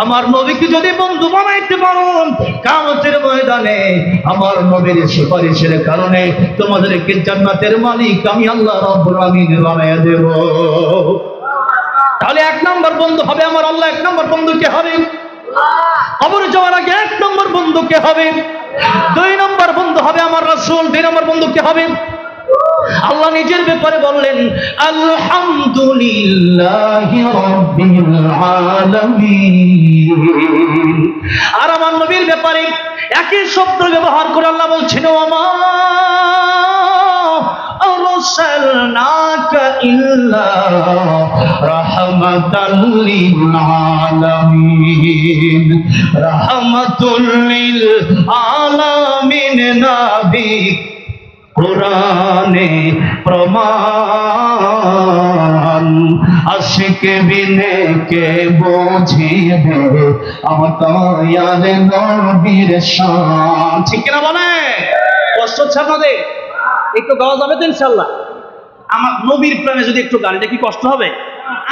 আমার নবীকে যদি বন্ধু বানাইতে পারো, কিয়ামতের ময়দানে আমার নবীর সুপারিশের কারণে তোমাদেরকে জান্নাতের মালিক আমি আল্লাহ রাব্বুল আলামিন বানায়া দেব। তাহলে এক নম্বর বন্ধু হবে আমার আল্লাহ। এক নম্বর বন্ধু কে হবে? কবরে যাওয়ার আগে এক নম্বর বন্ধু কে হবে? দুই নম্বর বন্ধু হবে আমার রাসূল। দুই নম্বর বন্ধু কে হবে? আল্লাহ নিজের ব্যাপারে বললেন আলহামদুলিল্লাহি রাব্বিল আলামিন। আর আমার নবীর ব্যাপারে একই শব্দ ব্যবহার করে আল্লাহ বলছেন ওমা আরসালনাকা ইল্লা রাহমাতাল লিল আলামিন। রাহমাতুল লিল আলামিন নবী কোরআনে প্রমাণ, আশিক বিনে কে বুঝিবে আমার দয়ার নবীর শান। ঠিক কিনা বলে? কষ্ট হচ্ছে আপনাদের? একটু গাওয়া যাবে তো ইনশাল্লাহ? আমার নবীর প্রেমে যদি একটু গান, এটা কি কষ্ট হবে?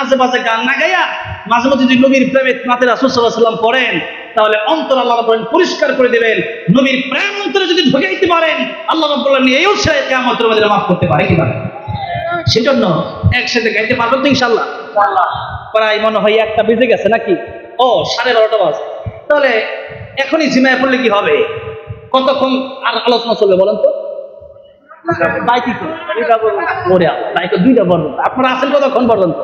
আশেপাশে গান না গাইয়া মাঝে মধ্যে যদি নবীর প্রেমে নাতে রাসূল সাল্লাল্লাহু আলাইহি ওয়াসাল্লাম পড়েন, তাহলে অন্তর আল্লাহ রাব্বুল আলামিন পরিষ্কার করে দিবেন। নবীর প্রেম অন্তরে যদি ঢুকাইতে পারেন, আল্লাহ রাব্বুল আলামিন এই উৎসাহে কিয়ামতের ময়দানে মাফ করতে পারে কি পারে? সেজন্য একসাথে গাইতে পারবেন তো ইনশাআল্লাহ? প্রায় মনে হয় 1টা বেজে গেছে নাকি? ও 12:30 বাজে। তাহলে এখনই জিমায় পড়লে কি হবে? কতক্ষণ আর আলোচনা চলবে বলেন তো? আপনারা আছেন কতক্ষণ পর্যন্ত?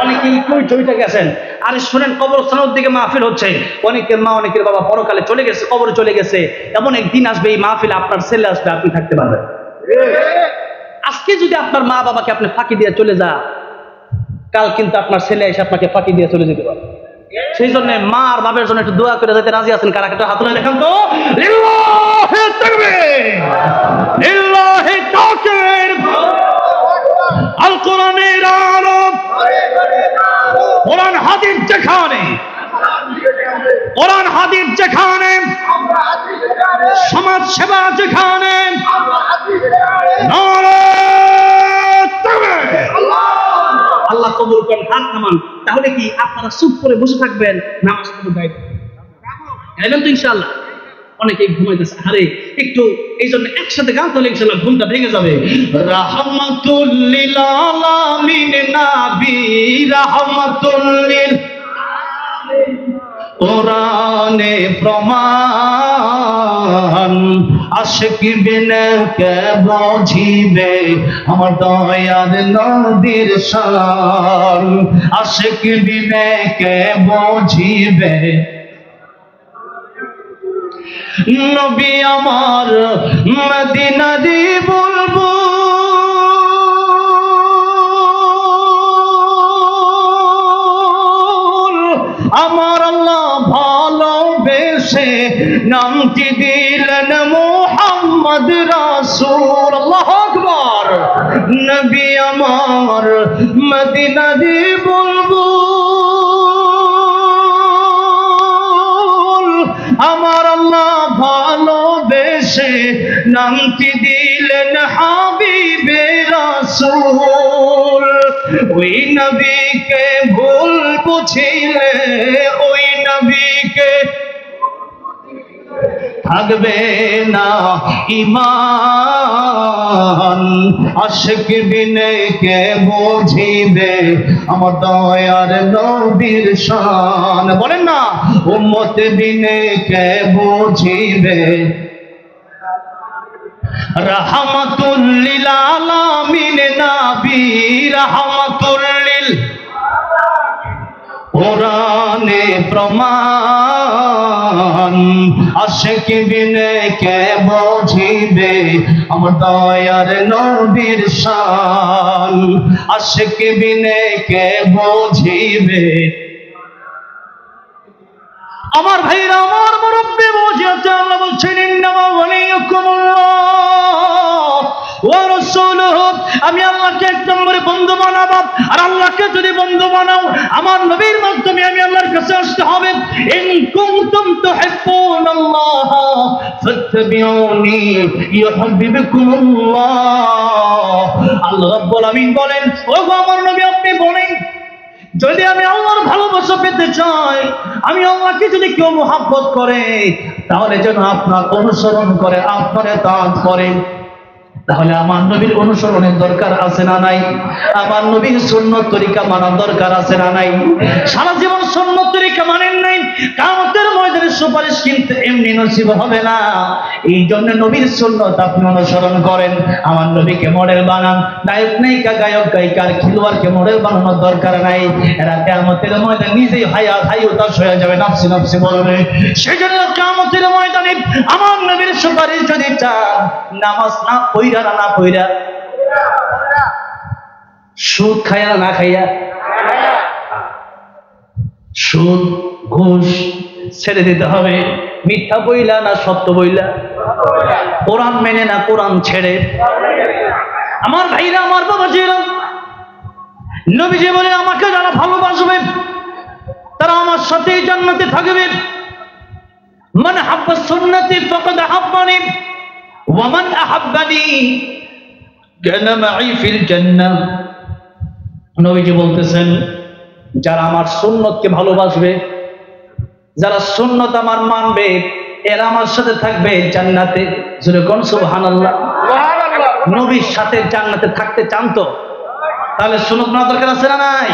অনেকেই চইটা গেছেন। আরে শোনেন, কবরস্থানের দিকে মাহফিল হচ্ছে। অনেকের মা অনেকের বাবা পরকালে চলে গেছে, কবরে চলে গেছে। এমন একদিন আসবে এই মাহফিলে আপনার ছেলে আসবে, আপনি থাকতে পারবেন। আজকে যদি আপনার মা বাবাকে আপনি ফাঁকি দিয়ে চলে যা, কাল কিন্তু আপনার ছেলে এসে আপনাকে ফাঁকি দিয়ে চলে যেতে পারে। সেই জন্য মা আর বাবার জন্য একটু দোয়া করে যেতে রাজি আছেন? কারা একটা হাত তুলে দেখান তো। লিল্লাহি তাকবীর, লিল্লাহি তাকবীর। আল কোরআনের আলো, কোরআন হাদিস যেখানে, কোরআন হাদিস যেখানে, সমাজ সেবা যেখানে, নারায়ে তাকবীর। আল্লাহ কবুল করেন। হাত নামান। তাহলে কি আপনারা চুপ করে বসে থাকবেন? নামাজ পড়ে গাইবেন তো ইনশাআল্লাহ? অনেকেই ঘুমাইতেছে। আরে একটু এই জন্য একসাথে গান, তাহলে ইনশাআল্লাহ ঘুমটা ভেঙে যাবে। রাহমাতুল লিল আলামিন নবী, রাহমাতুল লিল কোরআনে প্রমাণ, আশিক বিনে কে বুঝিবে আমার দয়ার নবীর শান। আশিক বিনে কে বুঝিবে নবী আমার মদিনারি বুলবুল। আমার আল্লাহ ভালোবেসে নামটি দিলেন মুহাম্মদ রাসূল। আল্লাহু আকবার। নবী আমার মদিনারি বুলবুল। আমার আল্লাহ ভালোবেসে নামটি দিলেন হাবিবে রাসূল। ওই নবীকে ভুল বুঝিলে, ওই নবীকে থাকবে না ঈমান। আশিক বিনে কে বুঝিবে আমার দয়ার নবীর শান। বলেন না, উম্মত বিনে কে বুঝিবে। রাহমাতুল লিল আলামিন নবী, রাহমাতুল লিল কোরআনে প্রমাণ, আশিক বিনে কে বুঝিবে আমার দয়ার নবীর শান। আশিক বিনে কে বুঝিবে। আমার ভাইরা, আমার মুরব্বি বুঝিয়েছে। আল্লাহ বলছেন ইন্নামা ওয়ালিয়ুকুমুল্লাহ ওয়া রাসূলুহু। আমি আল্লাহকে এক নম্বরে বন্ধু বানাবো। আর আল্লাহকে যদি বন্ধু বানাও, আমার নবীর মাধ্যমে আমি আল্লাহর কাছে আসতে হবে। ইন কুনতুম তুহিব্বুনাল্লাহ ফাত্তাবিউনি ইউহিব্বুকুমুল্লাহ। আল্লাহ রাব্বুল আলামিন বলেন, ও আমার নবী আপনি বলেন যদি আমি আল্লাহর ভালোবাসা পেতে চাই, আমি আল্লাহকে যদি কেউ মহব্বত করে, তাহলে যেন আপনার অনুসরণ করে, আপনার ইতাআত করে। তাহলে আমার নবীর অনুসরণের দরকার আছে না নাই? আমার নবীর সুন্নত তরিকা মানার দরকার আছে না নাই? সারা জীবন সুন্নত তরিকা মানেন নাই, কিয়ামতের ময়দানে সুপারিশ কিন্তু এমনি নসিব হবে না। এই জন্য নবীর সুন্নত আপনি অনুসরণ করেন। আমার নবীকে মডেল বানান। নায়ক নায়িকা, গায়ক গায়িকা, খেলোয়াড়কে মডেল বানানোর দরকার নাই। এরা কিয়ামতের ময়দানে নিজেই হাই উদাস হয়ে যাবে, নাফসি নাফসি বলবে। সেজন্য কিয়ামতের ময়দানে আমার নবীর সুপারিশ যদি চান, নামাজ না পড়া না পড়া, সুদ খাইয়া না খাইয়া, সুদ ঘুষ ছেড়ে দিতে হবে, মিথ্যা বইলা না সত্য বইলা, কোরআন মেনে না কোরআন ছেড়ে। আমার ভাইরা, আমার বাবাজিরা, নবীজি বলে আমাকে যারা ভালোবাসবে তারা আমার সাথে জান্নাতে থাকবে। মান হাব্বা সুন্নতি ফাকাদ হাব্বানি ওয়া মান আহাব্বানি কানা মাই ফিল জান্নাহ। নবীজি বলতেছেন, যারা আমার সুন্নতকে ভালোবাসবে, যারা সুন্নত আমার মানবে, এরা আমার সাথে থাকবে জান্নাতে। জোরে কোন সুবহানাল্লাহ। নবীর সাথে জান্নাতে থাকতে চান তো? তাহলে সুন্নত মানা দরকার আছে না নাই?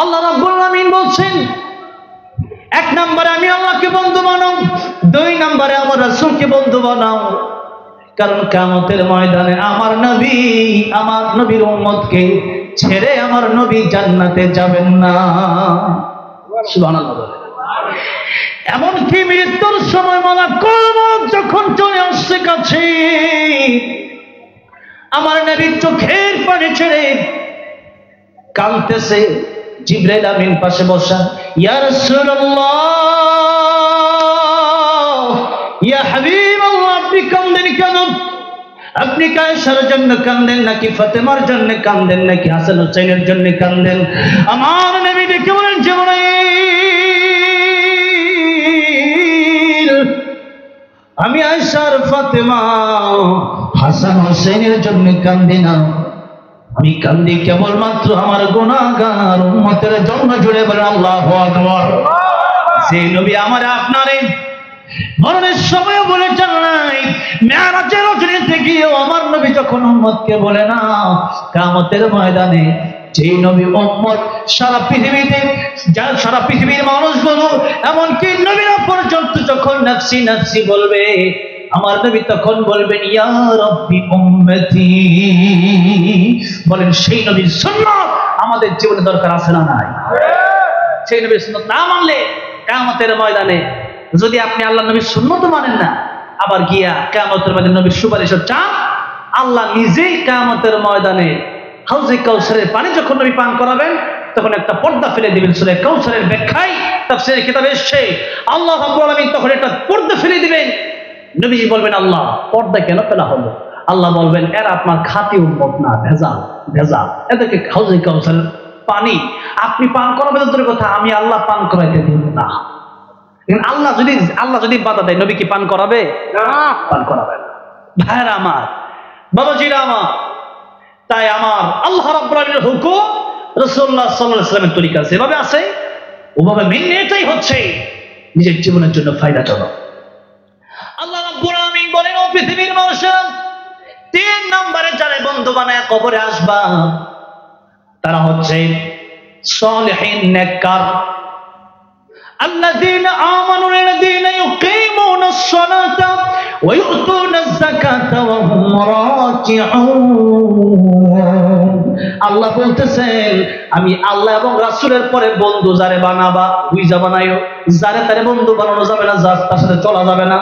আল্লাহ রাব্বুল আলামিন বলছেন, এক নম্বরে আমি আল্লাহকে বন্ধু বানাও, দুই নম্বরে আমার রাসূলকে বন্ধু বানাও। কারণ কিয়ামতের ময়দানে আমার নবীর উম্মতকে ছেড়ে আমার নবী জান্নাতে যাবেন না। সুবহানাল্লাহ। এমনকি মৃত্যুর সময় মালাকুল মউত যখন চলে আসছে কাছে, আমার নবীর চোখের পানি ছেড়ে কাঁদতেছে। জিবরাইল আমিন পাশে বসা, ইয়া রাসূলুল্লাহ, ইয়া হাবিবাল্লাহ, আপনি কাঁদেন কেন? আপনি কায়েসার জন্য কাঁদেন নাকি ফাতেমার জন্য কাঁদেন নাকি হাসান হুসাইনের জন্য কাঁদেন? আমার নবী ডেকে বলেন, জিবরাইল, আমি আয়েশার, ফাতেমা, হাসান হুসাইনের জন্য কাঁদি না, আমি কান্দি কেবলমাত্র আমার গুনাহগার উম্মতের জন্য। জুড়ে বলেন আল্লাহু আকবার। যে নবী আমার আপনারে মরণের সময় বলেছেন নাই, মেরাজের রজনীতে গিয়েও আমার নবী যখন উম্মতকে বলে না, কিয়ামতের ময়দানে যে নবী উম্মত সারা পৃথিবীর মানুষগুলো, এমনকি নবীরা পর্যন্ত যখন নাফসি নাফসি বলবে, আমার নবী তখন বলবেন, ইয়া রাব্বি উম্মতি। বলেন, সেই নবীর সুন্নাত আমাদের জীবনে দরকার আছে না নাই? সেই নবীর সুন্নাত না মানলে কিয়ামতের ময়দানে, যদি আপনি আল্লাহ নবীর সুন্নাত মানেন না, আবার গিয়া কিয়ামতের ময়দানে নবীর সুপারিশ চান, আল্লাহ নিজেই কিয়ামতের ময়দানে হাউজে কাউসারের পানি যখন নবী পান করাবেন, তখন একটা পর্দা ফেলে দিবেন। সূরা কাউসারের ব্যাখ্যায় তাফসীরের কিতাবে এসেছে, আল্লাহ রাব্বুল আলামিন তখন একটা পর্দা ফেলে দিবেন। নবীজি বলবেন, আল্লাহ, পর্দা কেন ফেলা হলো? আল্লাহ বলবেন, এরা আপনার খাঁটি উম্মত না, ভেজাল। এদেরকে হাউজে কাউসারের পানি আপনি পান করাবেন তোর কথা, আমি আল্লাহ পান করাইতে দিব না। আল্লাহ যদি বাধা দেয়, নবী কি পান করাবে? পান করাবে না। ভাইরা আমার, বাবাজিরা আমার, তাই আমার আল্লাহ রাব্বুল আলামিনের হুকুম, রাসূলুল্লাহ সাল্লাল্লাহু আলাইহি ওয়াসাল্লামের তরিকা যেভাবে আছে ওভাবে মেনে এটাই হচ্ছে নিজের জীবনের জন্য ফায়দাজনক। আল্লাহ রাব্বুল আলামিন বলেন, ও পৃথিবীর মানুষেরা, 3 নম্বরে যারা বন্ধু বানায় কবরে আসবা, তারা হচ্ছে সালিহিন নেককার। আল্লাযীনা আমানু আল্লাযীনা ইউকিমুনাস সালাতা ওয়া ইউতুনাজ যাকাতা ওয়া হুম রাকিউন। আল্লাহ বলতেছেন, আমি আল্লাহ এবং রাসূলের পরে বন্ধু যারে বানাবা, বুঝা বানাইও। যারে তারে বন্ধু বানানো যাবে না, যার তার সাথে চলা যাবে না।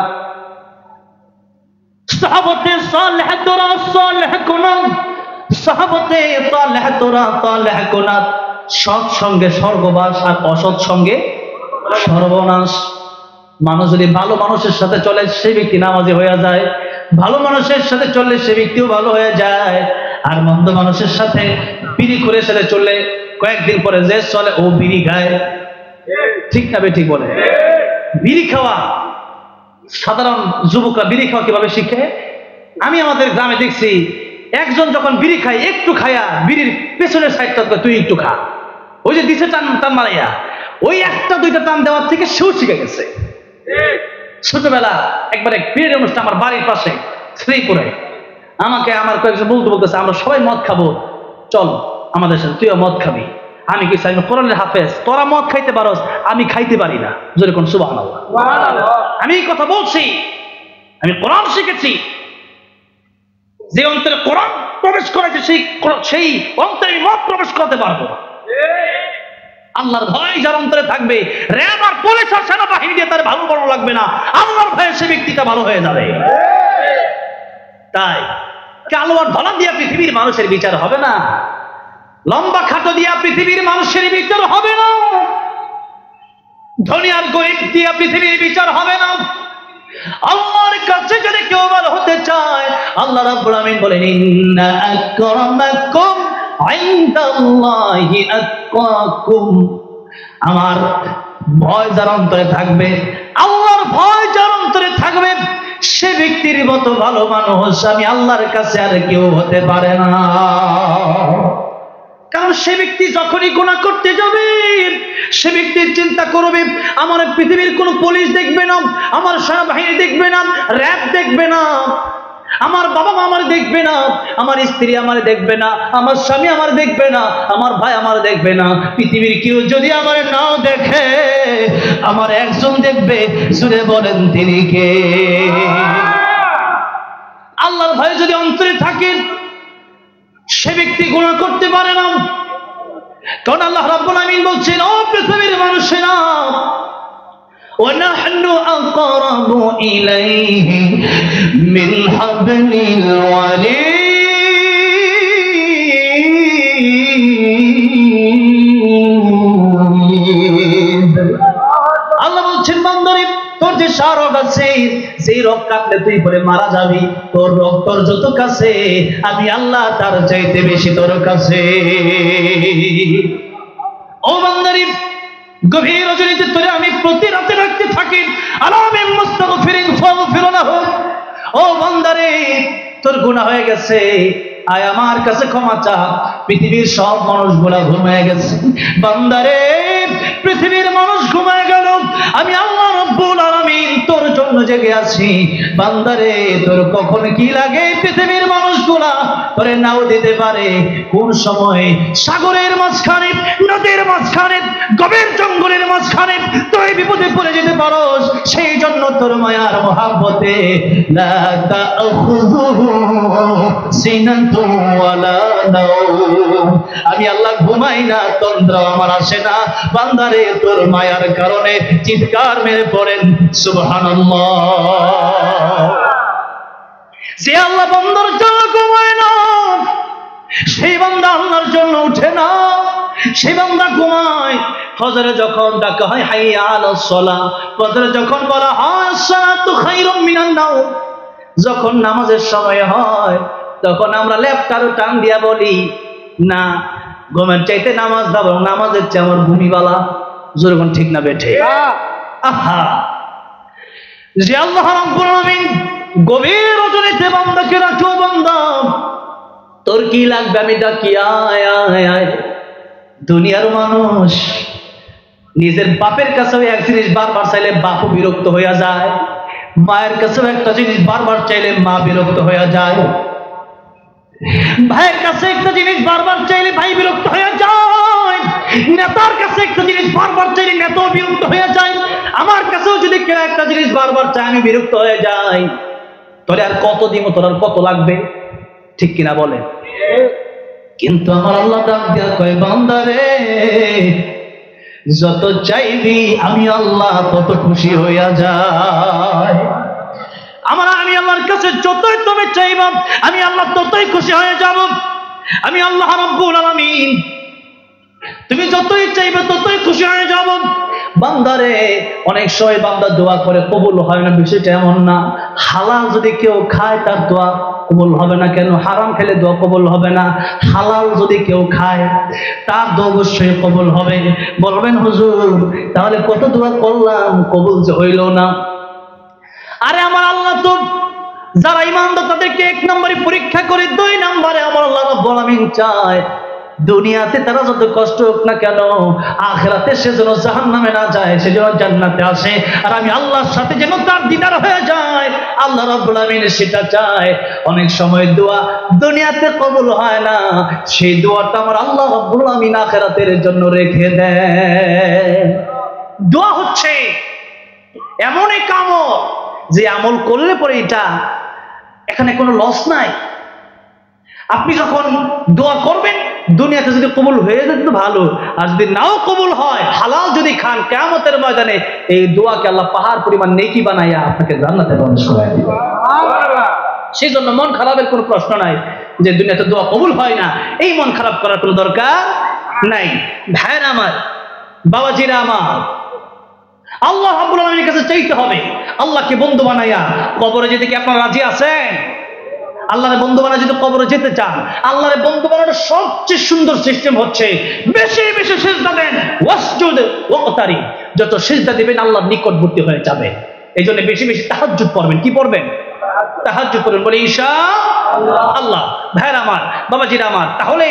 সাহাবতে সালেহ তোরা সালেহ কুনাত, সাহাবতে সালেহ তোরা সালেহ কুনাত। সৎ সঙ্গে স্বর্গবাস আর অসৎ সঙ্গে সর্বনাশ। মানুষ যদি ভালো মানুষের সাথে চলে, সেই ব্যক্তি নামাজি হয়ে যায়। ভালো মানুষের সাথে চললে সে ব্যক্তিও ভালো হয়ে যায়। আর মন্দ মানুষের সাথে বিড়ি করে সাথে চললে কয়েকদিন পরে যে চলে ও বিড়ি খায়। ঠিক না ঠিক বলে? বিড়ি খাওয়া, সাধারণ যুবকরা বিড়ি খাওয়া কিভাবে শিখে? আমি আমাদের গ্রামে দেখছি, একজন যখন বিড়ি খায়, একটু খায়া বিড়ির পেছনের সাইডটা তুই একটু খা, ওই যে দিছে টান টান মারাইয়া, ওই একটা দুইটা টান দেওয়ার থেকে সেও শিখে গেছে। ছোটবেলা একবার এক বিয়ের অনুষ্ঠান আমার বাড়ির পাশে শ্রীপুরে, আমাকে আমার কয়েকজন বলতেছে আমরা সবাই মদ খাবো, চল আমাদের সাথে, তুইও মদ খাবি। আমি কি চাই কোরআনের হাফেজ, তোরা মদ খাইতে পারস, আমি খাইতে পারি না, জোরে কোন সুবহানাল্লাহ। আমি এই কথা বলছি, আমি কোরআন শিখেছি, যে অন্তরে কোরআন প্রবেশ করেছে সেই অন্তরে মদ প্রবেশ করতে পারবো। আল্লাহর ভয় যার অন্তরে থাকবে, র্যাব আর পুলিশ আর সেনাবাহিনী দিয়ে তার ভালো বড় লাগবে না, আল্লাহর ভয়ে সে ব্যক্তিটা ভালো হয়ে যাবে। তাই কালো আর ধলা দিয়া পৃথিবীর মানুষের বিচার হবে না, লম্বা খাটো দিয়া পৃথিবীর মানুষের বিচার হবে না, ধনী আর গরিব দিয়া পৃথিবীর বিচার হবে না। আল্লাহর কাছে যদি কেউ ভালো হতে চায়, আল্লাহ রাব্বুল আমিন বলেন ইন্না আকরামাকুম ইনদাল্লাহি আতকাকুম। আমার ভয় যার অন্তরে থাকবে, আল্লাহর ভয় যার অন্তরে থাকবে, সে ব্যক্তির মতো ভালো মানুষ আমি আল্লাহর কাছে আর কেউ হতে পারে না। কারণ সে ব্যক্তি যখনই গুনাহ করতে যাবে, সে ব্যক্তির চিন্তা করবে আমার পৃথিবীর কোনো পুলিশ দেখবে না, আমার সেনাবাহিনী দেখবে না, র্যাব দেখবে না, আমার বাবা মা আমার দেখবে না, আমার স্ত্রী আমার দেখবে না, আমার স্বামী আমার দেখবে না, আমার ভাই আমার দেখবে না, পৃথিবীর কেউ যদি আমার নাও দেখে, আমার একজন দেখবে, জুড়ে বলেন তিনি কে? আল্লাহর ভয় যদি অন্তরে থাকে, সে ব্যক্তি গুনাহ করতে পারে না। কারণ আল্লাহ রাব্বুল আমিন বলছেন, ও পৃথিবীর মানুষেরা, وَنَحْنُ أَقْرَبُ إِلَيْهِ مِنْ حَبْلِ الْوَرِيدِ। আল্লাহ বলছেন, বান্দারে তোর যে রোগ আছে, সেই রোগ কাটলে তুই পরে মারা যাবি, তোর রোগ তোর যত কাছে, আমি আল্লাহ তার চাইতে বেশি তোর কাছে। ও বান্দারে, গভীর রজনীতে তোরে আমি প্রতি রাতে রাখতে থাকি, আলামিন মুস্তাগফিরিন ফাগফিরনাহু। ও বান্দারে, তোর গুনাহ হয়ে গেছে, আয় আমার কাছে ক্ষমা চা। পৃথিবীর সব মানুষগুলা ঘুমিয়ে গেছে, বান্দারে পৃথিবীর মানুষ ঘুমিয়ে গেল, আমি আল্লাহ রাব্বুল আলামিন তোর জন্য জেগে আছি। বান্দারে তোর কখন কি লাগে, পৃথিবীর মানুষগুলা তোরে নাও দিতে পারে। কোন সময় সাগরের মাঝখানে, নদীর মাঝখানে, গভীর জঙ্গলের মাঝখানে তুই বিপদে পড়ে যেতে পারোস, সেই জন্য তোর মায়ার মহাব্বতে লা তাখুযুহু সিনাতুন ওয়ালা নাওম, আমি আল্লাহ ঘুমাই না, তন্দ্রা আমার আসে না। বান্দারে তোর মায়ার কারণে চিৎকার মেরে পড়েন সুবহানাল্লাহ। যে আল্লাহ বান্দার জন্য ঘুমায় না, সেই বান্দা আল্লাহর জন্য উঠে না, সেই বান্দা ঘুমায়। ফজরে যখন ডাকা হয় হাইয়া আলাস সালাহ, ফজরে যখন বলা হয় সালাতু খায়রুম মিনান নাওম, যখন নামাজের সময় হয়, তখন আমরা লেপটারও টান দিয়া বলি না, ঘুমের চাইতে নামাজ দাও, নামাজের চেয়ে আমার ঘুমিবালা। যেরকম ঠিক না বেঠে? আহা, যে আল্লাহ রাব্বুল আলামিন গভীর রজনীতে বান্দাকে রাখো, বান্দা তোর কি লাগবে আমি ডাকি, আয় আয় আয়। দুনিয়ার মানুষ নিজের বাপের কাছেও এক জিনিস বারবার চাইলে বাপও বিরক্ত হইয়া যায়, মায়ের কাছেও একটা জিনিস বারবার চাইলে মা বিরক্ত হইয়া যায়, ভাইয়ের কাছে একটা জিনিস বারবার চাইলে ভাই বিরক্ত হয়ে যায়, নেতার কাছে একটা জিনিস বারবার চাইলে নেতাও বিরক্ত হয়ে যায়, আমার কাছেও যদি কেউ একটা জিনিস বারবার চাই আমি বিরক্ত হয়ে যাই। তোরে আর কত দিব, তোর আর কত লাগবে, ঠিক কিনা বলে? কিন্তু আমার আল্লাহ ডাক দিয়া কয়, বান্দারে যত চাইবি আমি আল্লাহ তত খুশি হইয়া যায়। আমি আল্লাহর কাছে যতই তুমি চাইবা, আমি আল্লাহ ততই খুশি হয়ে যাব। আমি আল্লাহ রাব্বুল আলামিন, তুমি যতই চাইবে ততই খুশি হয়ে যাব। বান্দারে অনেক সময় বান্দা দোয়া করে কবুল হয় না, বিষয়টা এমন না। হালাল যদি কেউ খায় তার দোয়া কবুল হবে না কেন? হারাম খেলে দোয়া কবুল হবে না। হালাল যদি কেউ খায় তার দোয়া অবশ্যই কবুল হবে। বলবেন হুজুর তাহলে কত দোয়া করলাম কবুল যে হইল না? আরে আমার আল্লাহ তো যারা ঈমানদার তাদেরকে 1 নম্বরে পরীক্ষা করে, 2 নম্বরে আমার আল্লাহ রাব্বুল আলামিন চায় দুনিয়াতে তারা যত কষ্ট হোক না কেন, আখিরাতে সে যেন জাহান্নামে না যায়, সে যেন জান্নাতে আসে, আর আমি আল্লাহর সাথে যেন তার দিদার হয়ে যায়। আল্লাহ রাব্বুল আলামিন সেটা চায়। অনেক সময় দোয়া দুনিয়াতে কবুল হয় না, সেই দোয়াটা আমার আল্লাহ রাব্বুল আলামিন আখিরাতের জন্য রেখে দেয়। দোয়া হচ্ছে এমন এক আমল যে আমল করলে পরে এটা এখানে কোনো লস নাই। আপনি যখন দোয়া করবেন দুনিয়াতে যদি কবুল হয়ে যায় তো ভালো, আর যদি নাও কবুল হয়, হালাল যদি খান, কিয়ামতের ময়দানে এই দোয়াকে আল্লাহ পাহাড় পরিমাণ নেকি বানাইয়া আপনাকে জান্নাতে প্রবেশ করায় দিবে। সেই জন্য মন খারাপের কোনো প্রশ্ন নাই যে দুনিয়াতে দোয়া কবুল হয় না, এই মন খারাপ করার কোনো দরকার নাই। ভাইরা আমার, বাবাজিরা আমার, আল্লাহ রাব্বুল আলামিনের কাছে চাইতে হবে। আল্লাহকে বন্ধু বানাইয়া কবরে যেতে কি আপনারা রাজি আছেন? আল্লাহরে বন্ধু বানায় যদি কবরে যেতে চান, আল্লাহরে বন্ধু বানানোর সবচেয়ে সুন্দর সিস্টেম হচ্ছে বেশি বেশি সিজদা দেন, ওয়াসজুদ ওয়াকতারি। যত সিজদা দিবেন আল্লাহর নিকটবর্তী হয়ে যাবে। এই জন্য বেশি বেশি তাহাজ্জুদ পড়বেন। কি পড়বেন? তাহাজ্জুদ পড়বেন, বলে ইনশাআল্লাহ। ভাইরা আমার, বাবাজিরা আমার, তাহলে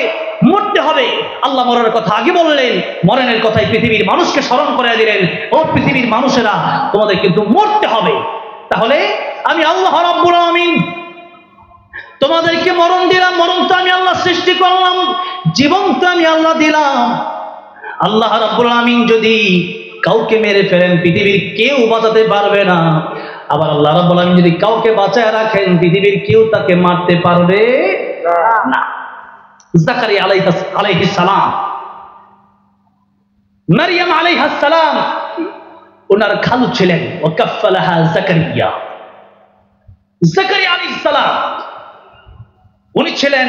মরতে হবে। আল্লাহ মরণের কথা আগে বললেন, মরণের কথাই পৃথিবীর মানুষকে স্মরণ করে দিলেন, ও পৃথিবীর মানুষেরা তোমাদের কিন্তু মরতে হবে। তাহলে আমি আল্লাহ রাব্বুল আলামিন তোমাদেরকে মরণ দিলাম, মরণ তো আমি আল্লাহ সৃষ্টি করলাম, জীবন তো আমি আল্লাহ দিলাম। আল্লাহ রাব্বুল আলামিন যদি কাউকে মেরে ফেলেন পৃথিবীর কেউ বাঁচাতে পারবে না, আবার আল্লাহ রাব্বুল আলামিন যদি কাউকে বাঁচায় রাখেন পৃথিবীর কেউ তাকে মারতে পারবে না। জাকারিয়া আলাইহিস সালাম, মারইয়াম আলাইহিস সালাম ওনার খালু ছিলেন, ওয়াকাফালাহা জাকারিয়া। জাকারিয়া আলাইহিস সালাম উনি ছিলেন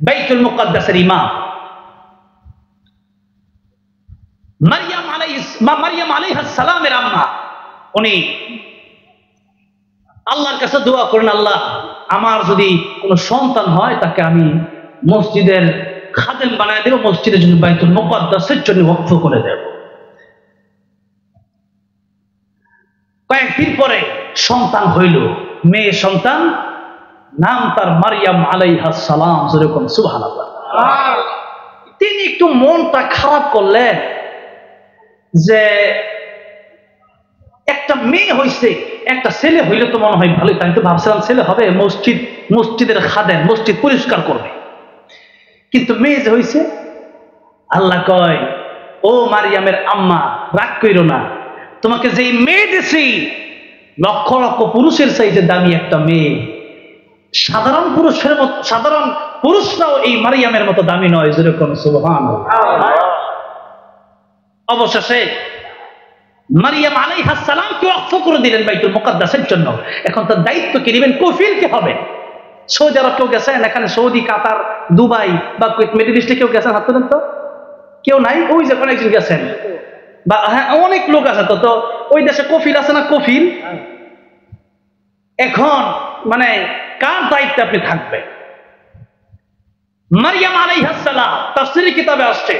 বাইতুল মুকাদ্দাসের ইমাম। মারইয়াম আলাইহিস সালামের আম্মা উনি আল্লাহর কাছে দোয়া করেন, আল্লাহ আমার যদি কোনো সন্তান হয় তাকে আমি মসজিদের খাদেম বানায় দেব, মসজিদের জন্য বাইতুল মুকাদ্দাসের জন্য ওয়াকফ করে দেব। কয়েকদিন পরে সন্তান হইল, মেয়ে সন্তান, নাম তার মারইয়াম আলাইহিস সালাম। যেরকম সুবহানাল্লাহ। তিনি একটু মনটা খারাপ করলেন যে একটা মেয়ে হইছে, একটা ছেলে হইলে তো মনে হয় ভালোই। তাই তো ভাবছিলাম ছেলে হবে, মসজিদের খাদেম, মসজিদ পরিষ্কার করবে, কিন্তু মেয়ে যে হইছে। আল্লাহ কয়, ও মারইয়ামের আম্মা রাগ কইরো না, তোমাকে যেই মেয়ে দিছি লক্ষ লক্ষ পুরুষের চাইতে দামি একটা মেয়ে। সাধারণ পুরুষরাও এই মারইয়ামের মতো দামি নয়। যেরকম সুবহানাল্লাহ। অবশেষে মারইয়াম আলাইহিস সালামকে ওয়াকফ করে দিলেন বাইতুল মুকাদ্দাসের জন্য। এখন তার দায়িত্ব কে নেবেন? কফিল কে হবে? সৌদি আরব কেউ গেছেন? এখানে সৌদি, কাতার, দুবাই বা মিডল ইস্টে কেউ গেছেন? হাত তোলেন তো। কেউ নাই? ওই যে একজন গেছেন, বা হ্যাঁ অনেক লোক আছে। তো ওই দেশে কফিল আছে না? কফিল। এখন মানে কার দায়িত্বে আপনি থাকবেন? মারইয়াম আলাইহিস সালাম তাফসীরের কিতাবে আসছে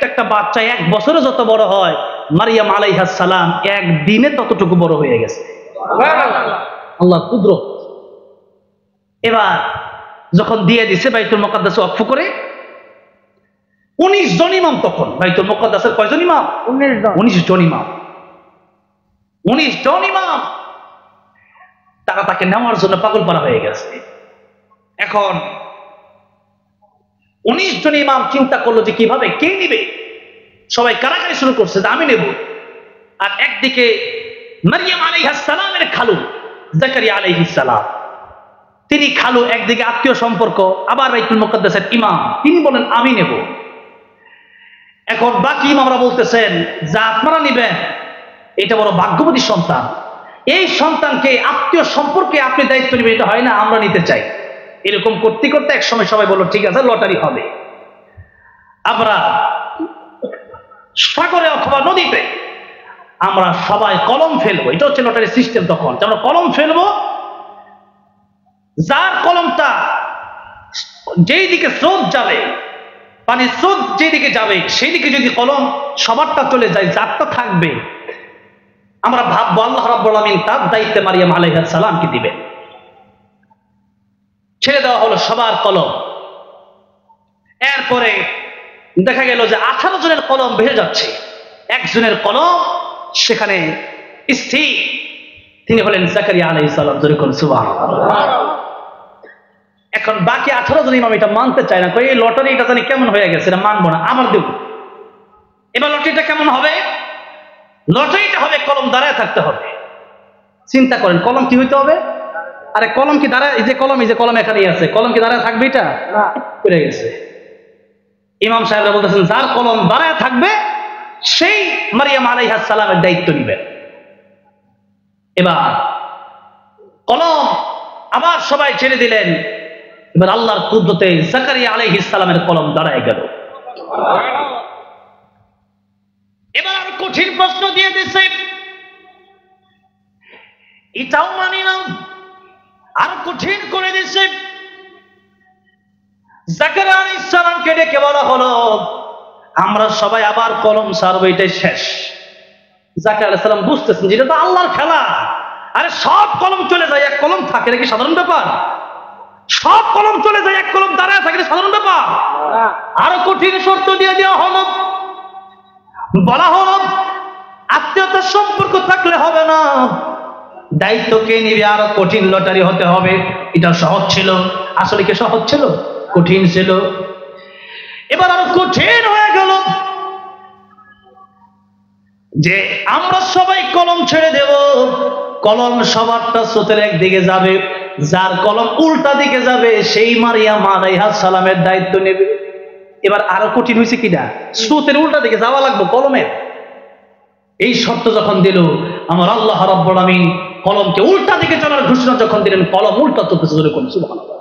একটা বাচ্চা 1 বছরে যত বড় হয়, মারইয়াম আলাইহিস সালাম একদিনে ততটুকু বড় হয়ে গেছে। আল্লাহ কুদরত। এবার যখন দিয়ে দিছে বাইতুল মুকাদ্দাস ওয়াকফ করে, 19 জন ইমাম তখন বাইতুল মুকাদ্দাসের কয়জন ইমাম? 19 জন ইমাম। 19 জন ইমাম তারা তাকে নেওয়ার জন্য পাগল পারা হয়ে গেছে। এখন 19 জন ইমাম চিন্তা করলো যে কিভাবে, কে নিবে? সবাই কারাকারি শুরু করছে যে আমি নেব। আর একদিকে মারইয়াম আলাইহিস সালামের খালু জাকারিয়া আলাইহিস সালাম, তিনি খালু, একদিকে আত্মীয় সম্পর্ক, আবার বাইতুল মুকাদ্দাসের ইমাম, তিনি বলেন আমি নেব। এখন বাকি ইমামরা বলতেছেন যা আপনারা নেবেন, এটা বড় ভাগ্যবতী সন্তান, এই সন্তানকে আত্মীয় সম্পর্কে আপনি দায়িত্ব নেবেন, এটা হয় না, আমরা নিতে চাই। এরকম করতে করতে এক সময় সবাই বলল ঠিক আছে লটারি হবে, আমরা সাগরে অথবা নদীতে আমরা সবাই কলম ফেলবো। এটা হচ্ছে লটারি সিস্টেম। তখন আমরা কলম ফেলবো, যার কলমটা যেই দিকে স্রোত যাবে, মানে স্রোত যেদিকে যাবে সেই দিকে যদি কলম সবারটা চলে যায়, যারটা থাকবে আমরা ভাববো আল্লাহ রাব্বুল আলামিন তার দায়িত্বে মারিয়াম আলাইহিস সালামকে দিবেন। ছেড়ে দেওয়া হলো সবার কলম। এরপরে দেখা গেল যে 18 জনের কলম ভেসে যাচ্ছে, একজনের কলম সেখানে স্থির, তিনি হলেন জাকারিয়া আলাইহিস সালাম। যেরকম সুবহানাল্লাহ। এখন বাকি 18 জন ইমাম এটা মানতে চায় না, কই এই লটারিটা জানি কেমন হয়ে গেছে, এটা মানবো না, আবার দেব। এবার লটারিটা কেমন হবে? লটারিটা হবে কলম দাঁড়ায় থাকতে হবে। চিন্তা করেন কলম কি হইতে হবে? আরে কলম কি দাঁড়ায়, এই যে কলম এখানেই আছে, কলম কি দাঁড়ায় থাকবে? এটা পড়ে গেছে। ইমাম সাহেবরা বলতেছেন যার কলম দাঁড়ায় থাকবে সেই মারিয়াম আলাইহিস সালামের দায়িত্ব নেবেন। এবার কলম আবার সবাই ছেড়ে দিলেন। এবার আল্লাহর কুদরতে জাকারিয়া আলাইহিস সালামের কলম দাঁড়ায় গেল। এবার আর কঠিন প্রশ্ন দিয়ে দিছে, এটাও মানি না, আর কঠিন করে দিছে। জাকারিয়া আলাইহিস সালামকে ডেকে বলা হলো আমরা সবাই আবার কলম ছাড়বো, এটাই শেষ। জাকারিয়া আলাইহিস সালাম বুঝতেছেন যেটা তো আল্লাহর খেলা। আরে সব কলম চলে যায়, এক কলম থাকে, এটা কি সাধারণ ব্যাপার? সব কলম চলে যায়, এক কলম দাঁড়ায় থাকে, এটা সাধারণ ব্যাপার? আরো কঠিন শর্ত দিয়ে দেওয়া হলো। বলা হলো আত্মীয়তার সম্পর্ক থাকলে হবে না, দায়িত্ব কে নিবে, আরো কঠিন লটারি হতে হবে। এটা সহজ ছিল, আসলে কি সহজ ছিল? কঠিন ছিল। এবার আরো কঠিন হয়ে গেল যে আমরা সবাই কলম ছেড়ে দেব, কলম সবারটা স্রোতের একদিকে যাবে, যার কলম উল্টা দিকে যাবে সেই মারিয়াম আলাইহিস সালামের দায়িত্ব নেবে। এবার আরো কঠিন হয়েছে কিনা, স্রোতের উল্টা দিকে যাওয়া লাগবে কলমের। এই শর্ত যখন দিল আমার আল্লাহ রাব্বুল আলামিন কলমকে উল্টা দিকে চলার ঘোষণা যখন দিলেন, কলম উল্টা চলতেছে। সুবহানাল্লাহ।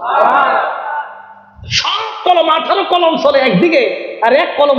সব কলম 18 কলম চলে একদিকে, আর এক কলম